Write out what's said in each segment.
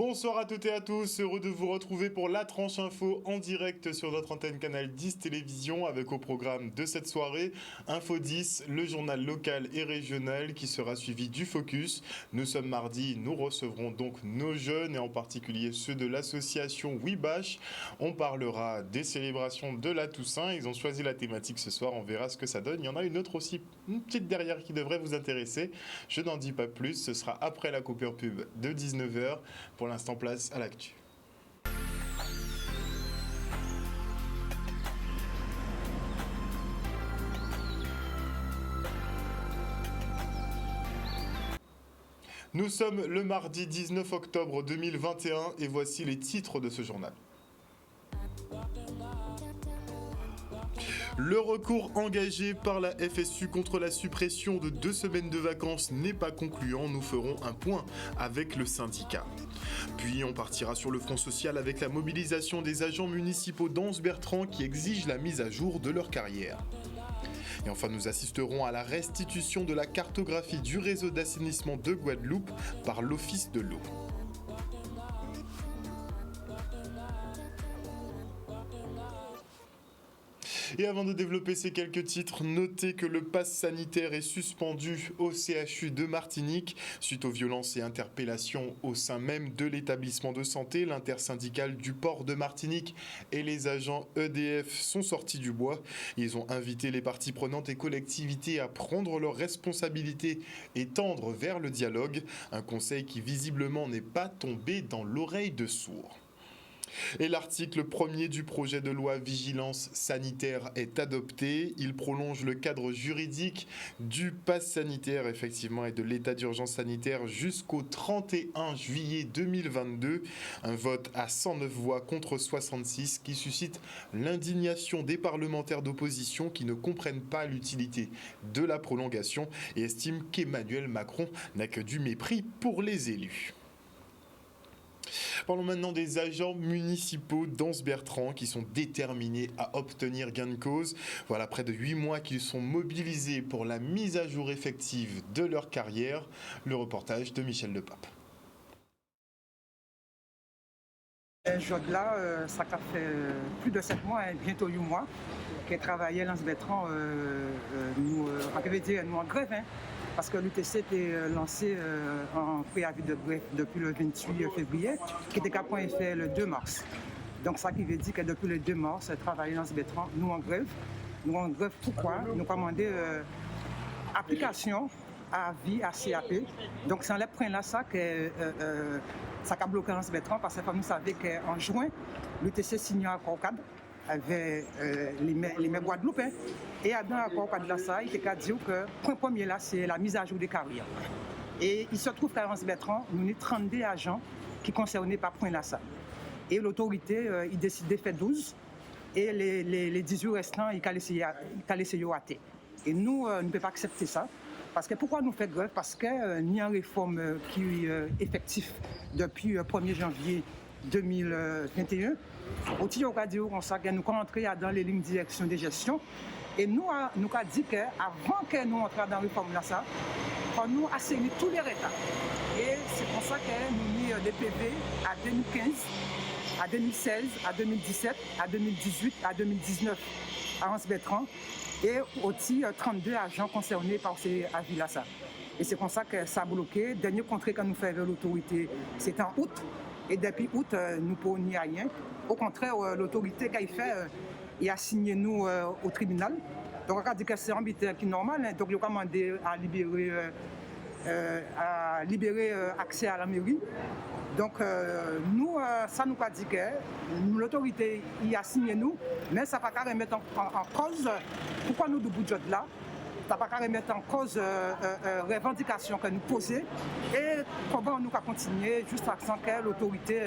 Bonsoir à toutes et à tous, heureux de vous retrouver pour la tranche info en direct sur notre antenne Canal 10 Télévision avec au programme de cette soirée Info 10, le journal local et régional qui sera suivi du Focus. Nous sommes mardi, nous recevrons donc nos jeunes et en particulier ceux de l'association Wibash. On parlera des célébrations de la Toussaint, ils ont choisi la thématique ce soir, on verra ce que ça donne. Il y en a une autre aussi, une petite derrière qui devrait vous intéresser. Je n'en dis pas plus, ce sera après la coupure pub de 19h. Pour l'instant, place à l'actu. Nous sommes le mardi 19 octobre 2021 et voici les titres de ce journal. Le recours engagé par la FSU contre la suppression de 2 semaines de vacances n'est pas concluant. Nous ferons un point avec le syndicat. Puis on partira sur le front social avec la mobilisation des agents municipaux d'Anse-Bertrand qui exigent la mise à jour de leur carrière. Et enfin, nous assisterons à la restitution de la cartographie du réseau d'assainissement de Guadeloupe par l'Office de l'eau. Et avant de développer ces quelques titres, notez que le pass sanitaire est suspendu au CHU de Martinique suite aux violences et interpellations au sein même de l'établissement de santé. L'intersyndicale du port de Martinique et les agents EDF sont sortis du bois. Ils ont invité les parties prenantes et collectivités à prendre leurs responsabilités et tendre vers le dialogue. Un conseil qui visiblement n'est pas tombé dans l'oreille de sourds. Et l'article 1er du projet de loi Vigilance sanitaire est adopté. Il prolonge le cadre juridique du pass sanitaire, effectivement, et de l'état d'urgence sanitaire jusqu'au 31 juillet 2022. Un vote à 109 voix contre 66 qui suscite l'indignation des parlementaires d'opposition qui ne comprennent pas l'utilité de la prolongation et estiment qu'Emmanuel Macron n'a que du mépris pour les élus. Parlons maintenant des agents municipaux d'Anse-Bertrand qui sont déterminés à obtenir gain de cause. Voilà près de 8 mois qu'ils sont mobilisés pour la mise à jour effective de leur carrière. Le reportage de Michel Lepape. Job-là, ça fait plus de 7 mois, bientôt 8 mois, qu'elle travaillait à Anse-Bertrand, nous en grève. Parce que l'UTC était lancé en préavis de grève depuis le 28 février, qui était qu'à point effet le 2 mars. Donc ça qui veut dire que depuis le 2 mars, travailler dans Anse-Bertrand, nous en grève. Nous en grève pourquoi? Nous commandons application à vie à CAP. Donc c'est en les point là ça que ça a bloqué Anse-Bertrand parce que comme vous savez qu'en juin, l'UTC signe un accord cadre avec les maires Guadeloupe. Et dans l'accord cadre là ça, il était qu'à dire que le point premier là, c'est la mise à jour des carrières. Et il se trouve qu'à Anse-Bertrand, nous avons 32 agents qui sont concernés par point là ça. Et l'autorité, il décidait de faire 12. Et les 18 restants, il a laissé rater. Et nous, ne pouvons pas accepter ça. Parce que pourquoi nous faisons grève? Parce qu'il y a une réforme qui est effective depuis le 1er janvier 2021. Au titre de nous sommes entrés dans les lignes de direction de gestion. Et nous avons dit qu'avant que nous entrions dans la réforme, nous assainir tous les retards. Et c'est pour ça que nous avons mis des PV à 2015, à 2016, à 2017, à 2018, à 2019 à Anse-Bertrand. Et aussi 32 agents concernés par ces avis-là. Et c'est comme ça que ça a bloqué. Le dernier contrat que nous faisons avec l'autorité, c'est en août. Et depuis août, nous ne pouvons n'y rien. Au contraire, l'autorité qu'il fait, il a signé nous au tribunal. Donc on a dit que c'est arbitraire qui est normal. Donc il a commandé à libérer accès à la mairie. Donc nous, ça nous a dit que l'autorité y a signé nous, mais ça ne va pas remettre en cause pourquoi nous de bout de là. Ça ne va pas remettre en cause revendications que nous posons et comment nous allons continuer jusqu'à ce que l'autorité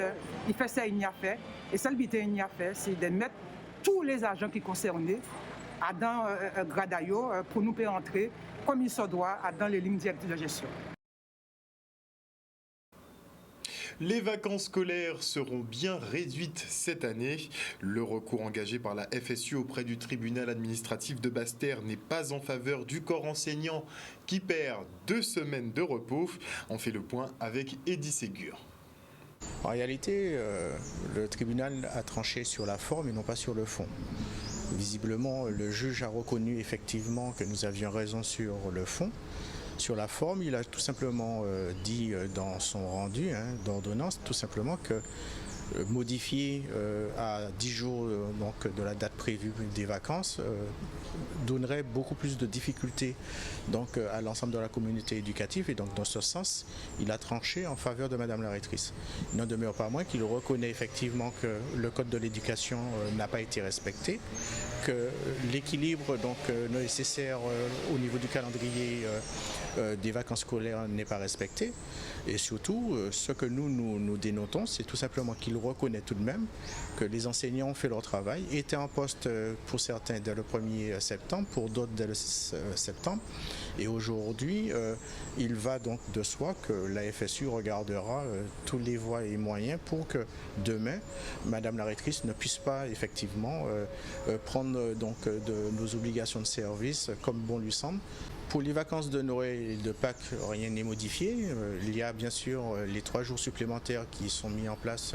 il fait ça, il n'y a fait. Et celle qui il a fait, c'est de mettre tous les agents qui sont concernés dans Gradayo pour nous faire entrer comme il se doit dans les lignes directives de gestion. Les vacances scolaires seront bien réduites cette année. Le recours engagé par la FSU auprès du tribunal administratif de Basse-Terre n'est pas en faveur du corps enseignant qui perd 2 semaines de repos. On fait le point avec Eddy Ségur. En réalité, le tribunal a tranché sur la forme et non pas sur le fond. Visiblement, le juge a reconnu effectivement que nous avions raison sur le fond. Sur la forme, il a tout simplement dit dans son rendu d'ordonnance, tout simplement que modifier à 10 jours donc, de la date prévue des vacances donnerait beaucoup plus de difficultés donc, à l'ensemble de la communauté éducative, et donc dans ce sens, il a tranché en faveur de Madame la rectrice. Il n'en demeure pas moins qu'il reconnaît effectivement que le code de l'éducation n'a pas été respecté, que l'équilibre donc nécessaire au niveau du calendrier des vacances scolaires n'est pas respecté, et surtout ce que nous dénotons, c'est tout simplement qu'il reconnaît tout de même que les enseignants ont fait leur travail, étaient en poste pour certains dès le 1er septembre, pour d'autres dès le 6 septembre, et aujourd'hui il va donc de soi que la FSU regardera tous les voies et moyens pour que demain Madame la rectrice ne puisse pas effectivement prendre donc de nos obligations de service comme bon lui semble. Pour les vacances de Noël et de Pâques, rien n'est modifié. Il y a bien sûr les 3 jours supplémentaires qui sont mis en place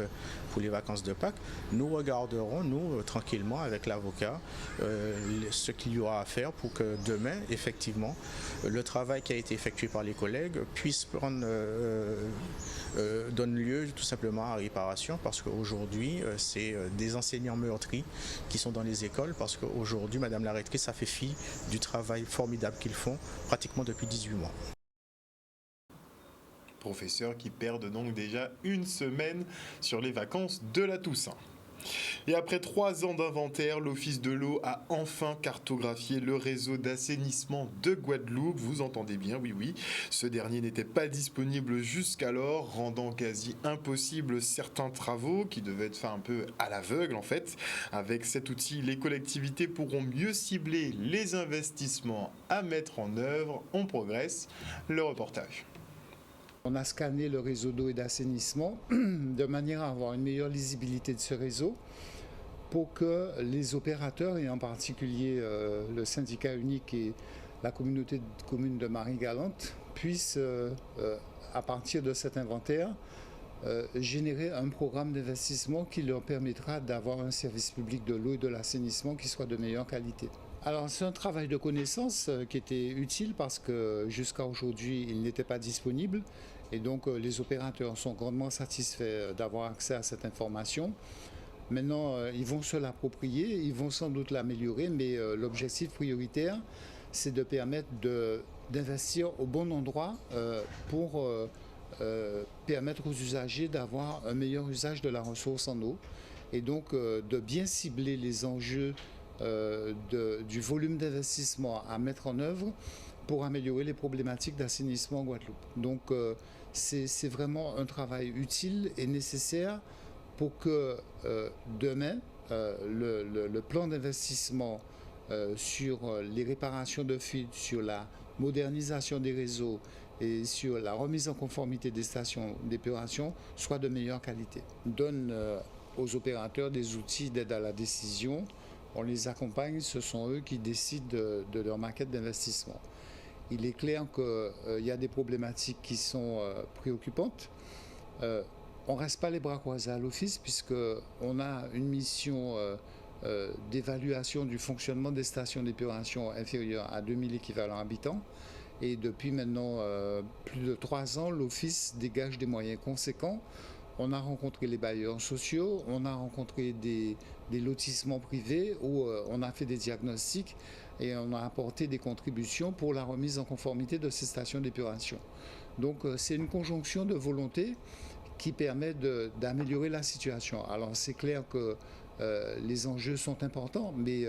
pour les vacances de Pâques. Nous regarderons, nous, tranquillement, avec l'avocat, ce qu'il y aura à faire pour que demain, effectivement, le travail qui a été effectué par les collègues puisse donne lieu tout simplement à réparation, parce qu'aujourd'hui, c'est des enseignants meurtris qui sont dans les écoles, parce qu'aujourd'hui, Madame la rectrice a fait fi du travail formidable qu'ils font pratiquement depuis 18 mois. Professeurs qui perdent donc déjà une semaine sur les vacances de la Toussaint. Et après 3 ans d'inventaire, l'Office de l'eau a enfin cartographié le réseau d'assainissement de Guadeloupe. Vous entendez bien, oui. Ce dernier n'était pas disponible jusqu'alors, rendant quasi impossible certains travaux qui devaient être faits un peu à l'aveugle en fait. Avec cet outil, les collectivités pourront mieux cibler les investissements à mettre en œuvre. On progresse. Le reportage. On a scanné le réseau d'eau et d'assainissement de manière à avoir une meilleure lisibilité de ce réseau pour que les opérateurs, et en particulier le syndicat unique et la communauté de communes de Marie-Galante, puissent, à partir de cet inventaire, générer un programme d'investissement qui leur permettra d'avoir un service public de l'eau et de l'assainissement qui soit de meilleure qualité. Alors c'est un travail de connaissance qui était utile parce que jusqu'à aujourd'hui il n'était pas disponible, et donc les opérateurs sont grandement satisfaits d'avoir accès à cette information. Maintenant ils vont se l'approprier, ils vont sans doute l'améliorer, mais l'objectif prioritaire c'est de permettre d'investir au bon endroit pour permettre aux usagers d'avoir un meilleur usage de la ressource en eau, et donc de bien cibler les enjeux du volume d'investissement à mettre en œuvre pour améliorer les problématiques d'assainissement en Guadeloupe. Donc c'est vraiment un travail utile et nécessaire pour que demain le plan d'investissement sur les réparations de fuites, sur la modernisation des réseaux et sur la remise en conformité des stations d'épuration soit de meilleure qualité. On donne aux opérateurs des outils d'aide à la décision. On les accompagne, ce sont eux qui décident de leur maquette d'investissement. Il est clair qu'il y a des problématiques qui sont préoccupantes. On ne reste pas les bras croisés à l'office, puisqu'on a une mission d'évaluation du fonctionnement des stations d'épuration inférieures à 2000 équivalents habitants. Et depuis maintenant plus de 3 ans, l'office dégage des moyens conséquents. On a rencontré les bailleurs sociaux, on a rencontré des lotissements privés où on a fait des diagnostics et on a apporté des contributions pour la remise en conformité de ces stations d'épuration. Donc c'est une conjonction de volontés qui permet d'améliorer la situation. Alors c'est clair que les enjeux sont importants, mais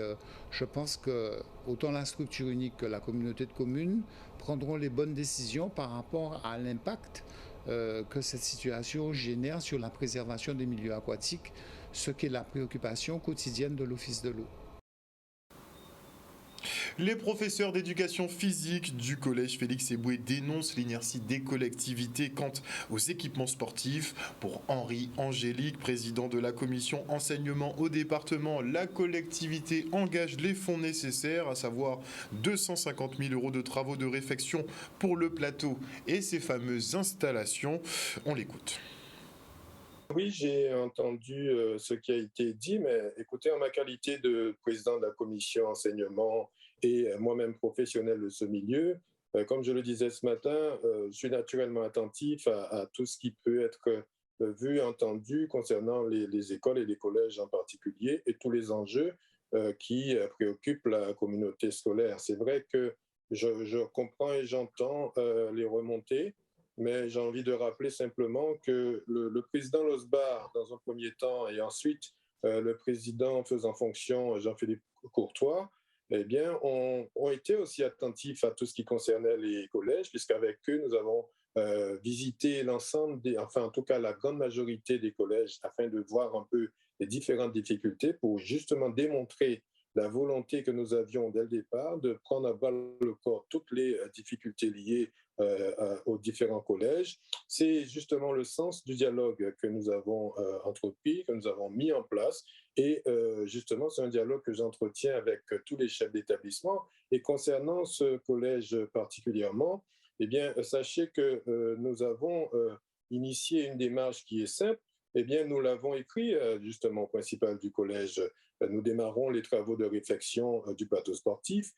je pense que autant la structure unique que la communauté de communes prendront les bonnes décisions par rapport à l'impact que cette situation génère sur la préservation des milieux aquatiques, ce qui est la préoccupation quotidienne de l'Office de l'eau. Les professeurs d'éducation physique du collège Félix Eboué dénoncent l'inertie des collectivités quant aux équipements sportifs. Pour Henri Angélique, président de la commission enseignement au département, la collectivité engage les fonds nécessaires, à savoir 250 000 € de travaux de réfection pour le plateau et ses fameuses installations. On l'écoute. Oui, j'ai entendu ce qui a été dit, mais écoutez, en ma qualité de président de la commission enseignement et moi-même professionnel de ce milieu, comme je le disais ce matin, je suis naturellement attentif à tout ce qui peut être vu, entendu concernant les écoles et les collèges en particulier et tous les enjeux qui préoccupent la communauté scolaire. C'est vrai que je comprends et j'entends les remontées. Mais j'ai envie de rappeler simplement que le président Losbar, dans un premier temps, et ensuite le président faisant fonction, Jean-Philippe Courtois, eh bien, ont été aussi attentifs à tout ce qui concernait les collèges, puisqu'avec eux, nous avons visité l'ensemble enfin en tout cas la grande majorité des collèges, afin de voir un peu les différentes difficultés pour justement démontrer la volonté que nous avions dès le départ de prendre à bras le corps toutes les difficultés liées aux différents collèges. C'est justement le sens du dialogue que nous avons entrepris, que nous avons mis en place. Et justement, c'est un dialogue que j'entretiens avec tous les chefs d'établissement. Et concernant ce collège particulièrement, eh bien, sachez que nous avons initié une démarche qui est simple. Eh bien, nous l'avons écrit justement au principal du collège. Nous démarrons les travaux de réfection du plateau sportif.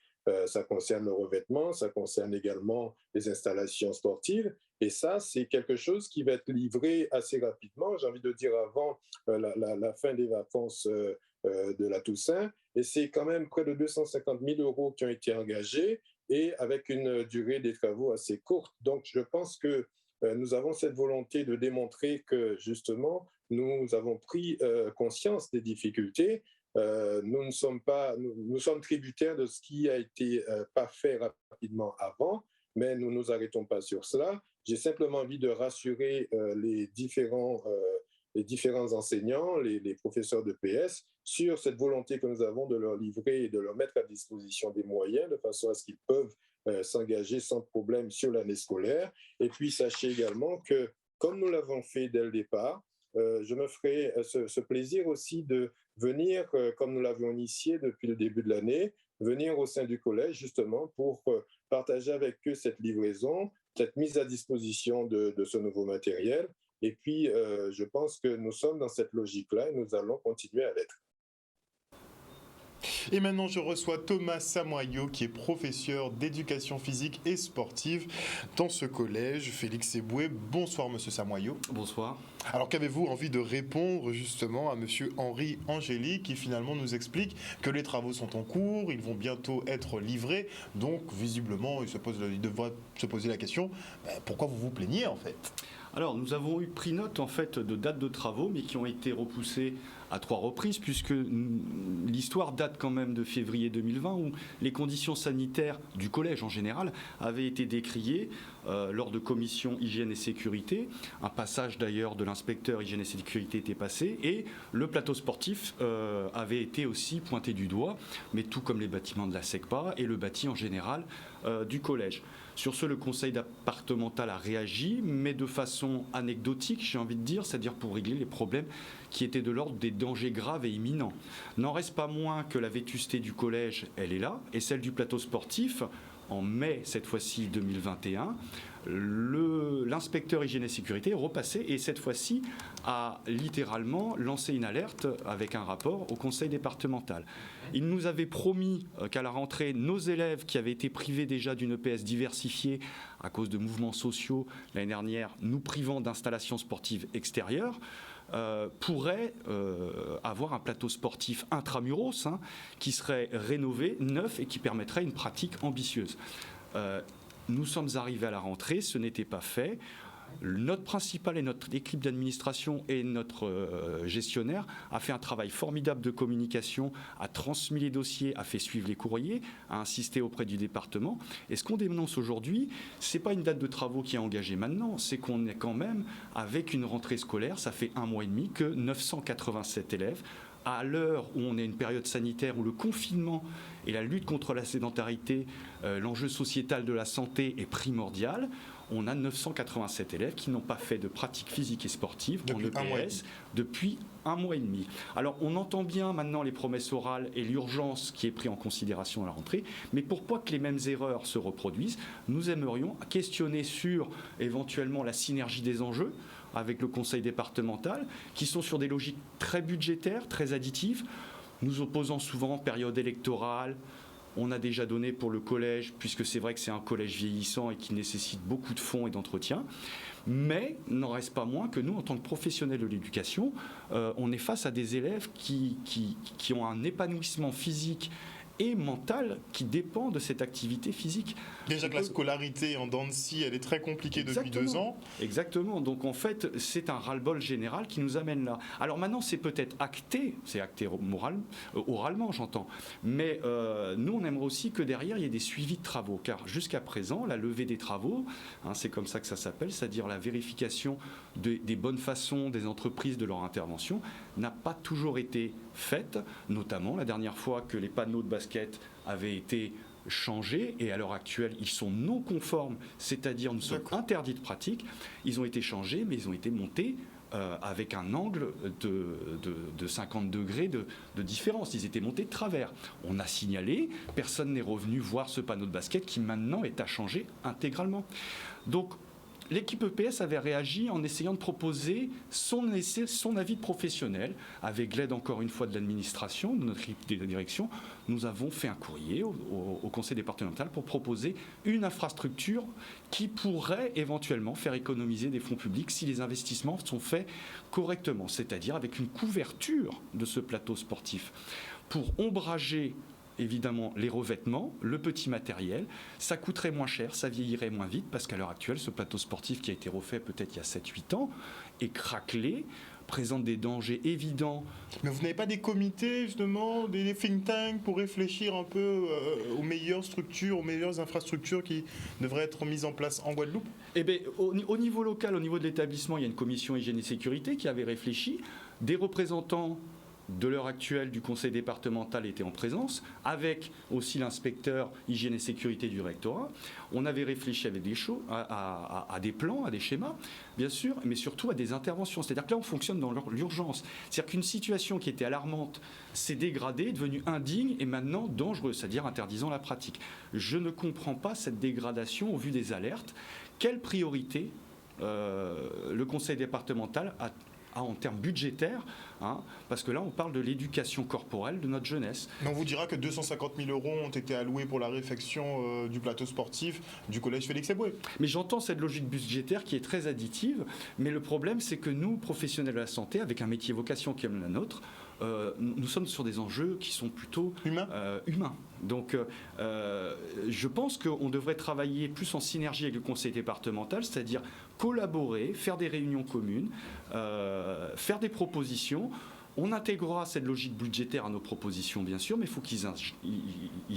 Ça concerne le revêtement, ça concerne également les installations sportives. Et ça, c'est quelque chose qui va être livré assez rapidement, j'ai envie de dire avant la fin des vacances de la Toussaint. Et c'est quand même près de 250 000 € qui ont été engagés et avec une durée des travaux assez courte. Donc, je pense que nous avons cette volonté de démontrer que, justement, nous avons pris conscience des difficultés. Nous sommes tributaires de ce qui a été pas fait rapidement avant, mais nous ne nous arrêtons pas sur cela. J'ai simplement envie de rassurer les différents enseignants, les professeurs de PS, sur cette volonté que nous avons de leur livrer et de leur mettre à disposition des moyens de façon à ce qu'ils peuvent s'engager sans problème sur l'année scolaire. Et puis, sachez également que, comme nous l'avons fait dès le départ, je me ferai ce plaisir aussi de venir, comme nous l'avions initié depuis le début de l'année, venir au sein du collège justement pour partager avec eux cette livraison, cette mise à disposition de ce nouveau matériel. Et puis, je pense que nous sommes dans cette logique-là et nous allons continuer à l'être. Et maintenant, je reçois Thomas Samoyau, qui est professeur d'éducation physique et sportive dans ce collège. Félix Eboué, bonsoir Monsieur Samoyau. Bonsoir. Alors qu'avez-vous envie de répondre justement à Monsieur Henri Angéli, qui finalement nous explique que les travaux sont en cours, ils vont bientôt être livrés, donc visiblement il devrait se poser la question, pourquoi vous vous plaignez en fait ? Alors, nous avons pris note en fait de dates de travaux, mais qui ont été repoussées à 3 reprises, puisque l'histoire date quand même de février 2020, où les conditions sanitaires du collège en général avaient été décriées lors de commissions hygiène et sécurité. Un passage d'ailleurs de l'inspecteur hygiène et sécurité était passé, et le plateau sportif avait été aussi pointé du doigt, mais tout comme les bâtiments de la SECPA et le bâti en général du collège. Sur ce, le conseil départemental a réagi, mais de façon anecdotique, j'ai envie de dire, c'est-à-dire pour régler les problèmes qui étaient de l'ordre des dangers graves et imminents. N'en reste pas moins que la vétusté du collège, elle est là, et celle du plateau sportif, en mai, cette fois-ci 2021, l'inspecteur hygiène et sécurité est repassé et cette fois-ci a littéralement lancé une alerte avec un rapport au conseil départemental. Il nous avait promis qu'à la rentrée, nos élèves qui avaient été privés déjà d'une EPS diversifiée à cause de mouvements sociaux l'année dernière, nous privant d'installations sportives extérieures, pourraient avoir un plateau sportif intramuros qui serait rénové, neuf et qui permettrait une pratique ambitieuse. Nous sommes arrivés à la rentrée, ce n'était pas fait. Notre principal et notre équipe d'administration et notre gestionnaire a fait un travail formidable de communication, a transmis les dossiers, a fait suivre les courriers, a insisté auprès du département. Et ce qu'on dénonce aujourd'hui, ce n'est pas une date de travaux qui est engagée maintenant, c'est qu'on est quand même avec une rentrée scolaire, ça fait 1 mois et demi que 987 élèves, à l'heure où on est une période sanitaire où le confinement et la lutte contre la sédentarité, l'enjeu sociétal de la santé est primordial, on a 987 élèves qui n'ont pas fait de pratique physique et sportive en EPS depuis 1 mois et demi. Alors on entend bien maintenant les promesses orales et l'urgence qui est prise en considération à la rentrée, mais pour pas que les mêmes erreurs se reproduisent, nous aimerions questionner sur éventuellement la synergie des enjeux avec le conseil départemental, qui sont sur des logiques très budgétaires, très additives, nous opposant souvent en période électorale. On a déjà donné pour le collège, puisque c'est vrai que c'est un collège vieillissant et qui nécessite beaucoup de fonds et d'entretien. Mais n'en reste pas moins que nous, en tant que professionnels de l'éducation, on est face à des élèves qui ont un épanouissement physique et mental qui dépend de cette activité physique. Déjà que la scolarité en dents de scie, elle est très compliquée depuis 2 ans. Exactement. Donc en fait, c'est un ras-le-bol général qui nous amène là. Alors maintenant, c'est peut-être acté, c'est acté oralement, j'entends. Mais nous, on aimerait aussi que derrière, il y ait des suivis de travaux. Car jusqu'à présent, la levée des travaux, c'est comme ça que ça s'appelle, c'est-à-dire la vérification des bonnes façons des entreprises de leur intervention, n'a pas toujours été faite, notamment la dernière fois que les panneaux de basket avaient été changés, et à l'heure actuelle ils sont non conformes, c'est-à-dire nous sommes interdits de pratique. Ils ont été changés, mais ils ont été montés avec un angle de 50 degrés de différence. Ils étaient montés de travers. On a signalé, personne n'est revenu voir ce panneau de basket qui maintenant est à changer intégralement. Donc l'équipe EPS avait réagi en essayant de proposer son avis de professionnel. Avec l'aide, encore une fois, de l'administration, de notre équipe de direction, nous avons fait un courrier au conseil départemental pour proposer une infrastructure qui pourrait éventuellement faire économiser des fonds publics si les investissements sont faits correctement, c'est-à-dire avec une couverture de ce plateau sportif pour ombrager évidemment les revêtements, le petit matériel. Ça coûterait moins cher, ça vieillirait moins vite, parce qu'à l'heure actuelle, ce plateau sportif qui a été refait peut-être il y a 7-8 ans est craquelé, présente des dangers évidents. Mais vous n'avez pas des comités, justement, des think tanks pour réfléchir un peu aux meilleures structures, aux meilleures infrastructures qui devraient être mises en place en Guadeloupe ? Eh bien, au niveau local, au niveau de l'établissement, il y a une commission hygiène et sécurité qui avait réfléchi. Des représentants de l'heure actuelle du conseil départemental était en présence, avec aussi l'inspecteur hygiène et sécurité du rectorat. On avait réfléchi avec à des plans, à des schémas, bien sûr, mais surtout à des interventions. C'est-à-dire que là, on fonctionne dans l'urgence. C'est-à-dire qu'une situation qui était alarmante s'est dégradée, est devenue indigne et maintenant dangereuse, c'est-à-dire interdisant la pratique. Je ne comprends pas cette dégradation au vu des alertes. Quelle priorité le conseil départemental a en termes budgétaires, parce que là on parle de l'éducation corporelle de notre jeunesse. Mais on vous dira que 250 000 € ont été alloués pour la réfection du plateau sportif du collège Félix-Éboué. Mais j'entends cette logique budgétaire qui est très additive, mais le problème c'est que nous, professionnels de la santé, avec un métier vocation qui est la nôtre, nous sommes sur des enjeux qui sont plutôt humains. Donc je pense qu'on devrait travailler plus en synergie avec le conseil départemental, c'est-à-dire collaborer, faire des réunions communes, faire des propositions. On intégrera cette logique budgétaire à nos propositions, bien sûr, mais il faut qu'ils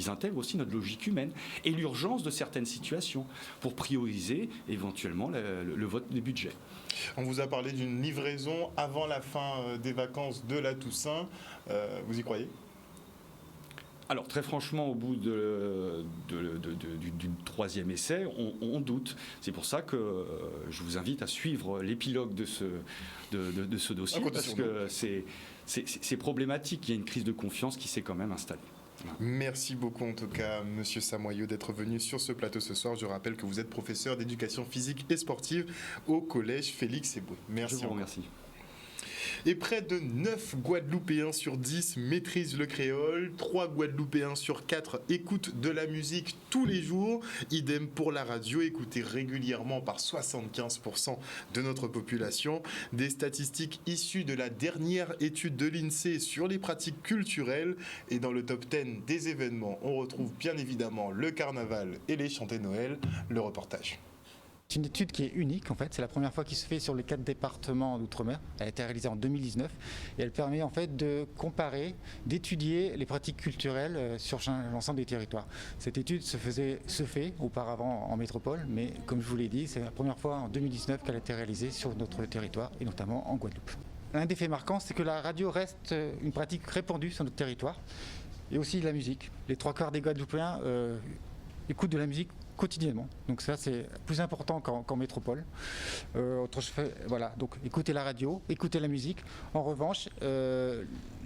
intègrent aussi notre logique humaine et l'urgence de certaines situations pour prioriser éventuellement le vote des budgets. On vous a parlé d'une livraison avant la fin des vacances de la Toussaint. Vous y croyez ? Alors très franchement, au bout du 3e essai, on doute. C'est pour ça que je vous invite à suivre l'épilogue de ce dossier, parce que c'est problématique. Il y a une crise de confiance qui s'est quand même installée. Merci beaucoup en tout cas, Monsieur Samoyau, d'être venu sur ce plateau ce soir. Je rappelle que vous êtes professeur d'éducation physique et sportive au collège Félix-Éboué. Merci. Je vous remercie. Et près de 9 Guadeloupéens sur 10 maîtrisent le créole, 3 Guadeloupéens sur 4 écoutent de la musique tous les jours, idem pour la radio, écoutée régulièrement par 75% de notre population. Des statistiques issues de la dernière étude de l'INSEE sur les pratiques culturelles, et dans le top 10 des événements, on retrouve bien évidemment le carnaval et les chantées Noël. Le reportage. C'est une étude qui est unique en fait, c'est la première fois qu'il se fait sur les 4 départements d'outre-mer. Elle a été réalisée en 2019 et elle permet en fait de comparer, d'étudier les pratiques culturelles sur l'ensemble des territoires. Cette étude se fait auparavant en métropole, mais comme je vous l'ai dit, c'est la première fois en 2019 qu'elle a été réalisée sur notre territoire et notamment en Guadeloupe. L'un des faits marquants, c'est que la radio reste une pratique répandue sur notre territoire et aussi la musique. Les 3/4 des Guadeloupéens écoutent de la musique quotidiennement. Donc ça, c'est plus important qu'en métropole. Voilà, donc écouter la radio, écouter la musique. En revanche,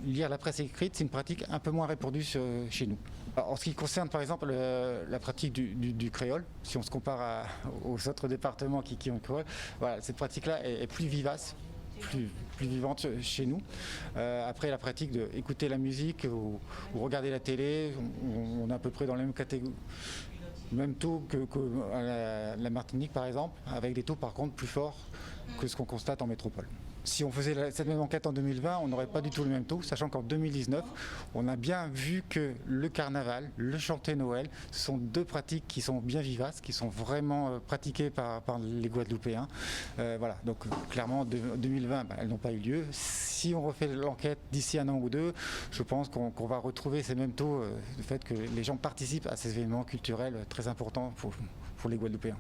lire la presse écrite, c'est une pratique un peu moins répandue chez nous. Alors, en ce qui concerne par exemple la pratique du créole, si on se compare aux autres départements qui ont le créole, voilà, cette pratique-là est plus vivace, plus vivante chez nous. Après la pratique d'écouter la musique ou regarder la télé, on est à peu près dans la même catégorie. Même taux que la Martinique par exemple, avec des taux par contre plus forts que ce qu'on constate en métropole. Si on faisait cette même enquête en 2020, on n'aurait pas du tout le même taux, sachant qu'en 2019, on a bien vu que le carnaval, le chanté Noël, ce sont deux pratiques qui sont bien vivaces, qui sont vraiment pratiquées par les Guadeloupéens. Voilà, donc clairement, en 2020, elles n'ont pas eu lieu. Si on refait l'enquête d'ici un an ou deux, je pense qu'on va retrouver ces mêmes taux, du fait que les gens participent à ces événements culturels très importants pour les Guadeloupéens.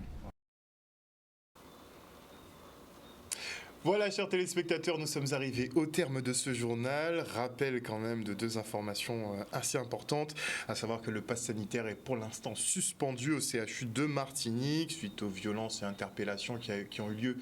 Voilà, chers téléspectateurs, nous sommes arrivés au terme de ce journal. Rappel quand même de deux informations assez importantes, à savoir que le pass sanitaire est pour l'instant suspendu au CHU de Martinique suite aux violences et interpellations qui ont eu lieu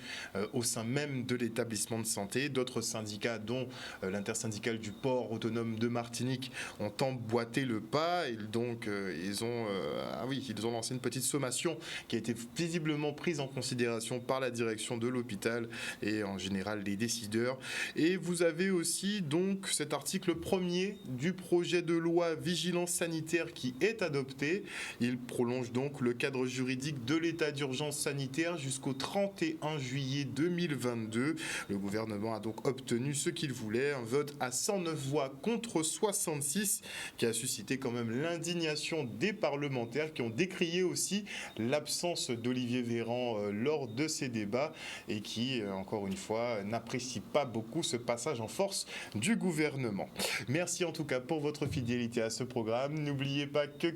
au sein même de l'établissement de santé. D'autres syndicats, dont l'intersyndicale du port autonome de Martinique, ont emboîté le pas et donc ils ont lancé une petite sommation qui a été visiblement prise en considération par la direction de l'hôpital et en général les décideurs. Et vous avez aussi donc cet article premier du projet de loi vigilance sanitaire qui est adopté. Il prolonge donc le cadre juridique de l'état d'urgence sanitaire jusqu'au 31 juillet 2022. Le gouvernement a donc obtenu ce qu'il voulait, un vote à 109 voix contre 66 qui a suscité quand même l'indignation des parlementaires qui ont décrié aussi l'absence d'Olivier Véran lors de ces débats et qui, encore une fois, n'apprécie pas beaucoup ce passage en force du gouvernement. Merci en tout cas pour votre fidélité à ce programme. N'oubliez pas que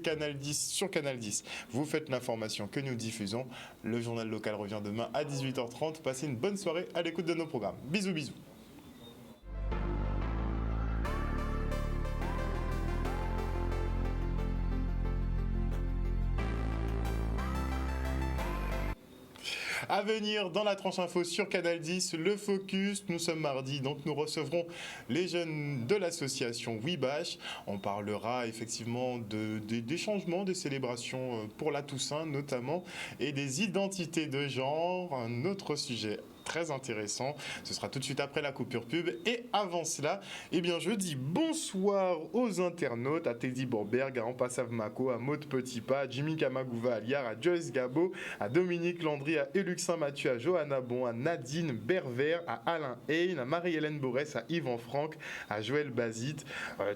sur Canal 10, vous faites l'information que nous diffusons. Le journal local revient demain à 18h30. Passez une bonne soirée à l'écoute de nos programmes. Bisous, bisous. À venir dans la tranche info sur Canal 10, le focus. Nous sommes mardi, donc nous recevrons les jeunes de l'association WeBash. On parlera effectivement des changements, des célébrations pour la Toussaint notamment, et des identités de genre. Un autre sujet très intéressant. Ce sera tout de suite après la coupure pub. Et avant cela, je dis bonsoir aux internautes, à Teddy Borberg, à Ampasav Mako, à Maud Petitpas, à Jimmy Kamagouva, à Liar, à Joyce Gabo, à Dominique Landry, à Élux Saint-Mathieu, à Johanna Bon, à Nadine Berver, à Alain Hayn, à Marie-Hélène Borès, à Yvan Franck, à Joël Bazit,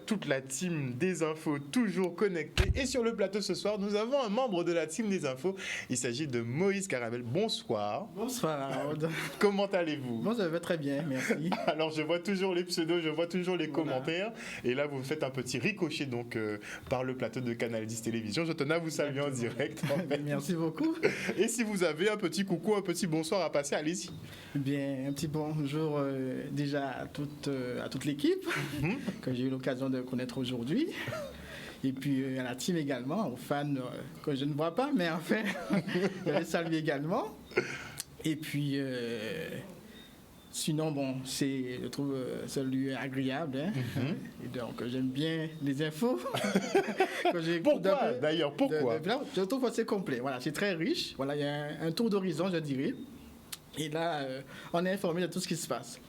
toute la team des infos toujours connectée. Et sur le plateau ce soir, nous avons un membre de la team des infos. Il s'agit de Moïse Caramel. Bonsoir. Bonsoir. Comment allez-vous? Moi, ça va très bien, merci. Alors, je vois toujours les pseudos, je vois toujours les commentaires. Et là, vous faites un petit ricochet donc, par le plateau de Canal 10 Télévision. Je tenais à vous saluer en direct. En fait. Merci beaucoup. Et si vous avez un petit coucou, un petit bonsoir à passer, allez-y. Bien, un petit bonjour déjà à toute l'équipe que j'ai eu l'occasion de connaître aujourd'hui. Et puis à la team également, aux fans que je ne vois pas, mais enfin, je les salue également. Et puis, sinon, je trouve ce lieu agréable. Et donc, j'aime bien les infos. Pourquoi d'ailleurs? Pourquoi? Je trouve que c'est complet. Voilà, c'est très riche. Voilà, il y a un tour d'horizon, je dirais. Et là, on est informé de tout ce qui se passe.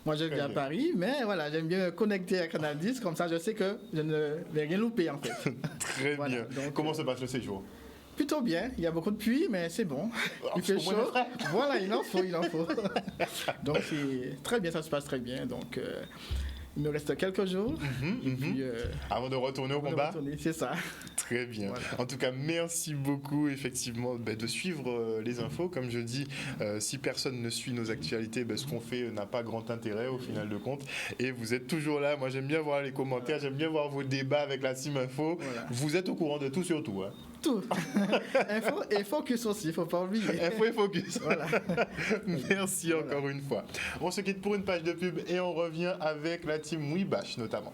Moi, je vis à Paris, mais voilà, j'aime bien connecter à Canal 10. Comme ça, je sais que je ne vais rien louper, en fait. Très bien. Donc, comment se passe le séjour? Plutôt bien, il y a beaucoup de pluie, mais c'est bon. Il fait chaud. Voilà, il en faut. Donc c'est très bien, ça se passe très bien. Donc il me reste quelques jours. Puis, avant de retourner au combat. C'est ça. Très bien. Voilà. En tout cas, merci beaucoup effectivement de suivre les infos. Comme je dis, si personne ne suit nos actualités, ce qu'on fait n'a pas grand intérêt au final de compte. Et vous êtes toujours là. Moi, j'aime bien voir les commentaires, j'aime bien voir vos débats avec la team info. Voilà. Vous êtes au courant de tout sur tout. Hein. Tout. Info et focus aussi, il ne faut pas oublier. Info et focus. Voilà. Merci encore une fois. On se quitte pour une page de pub et on revient avec la team WeBash notamment.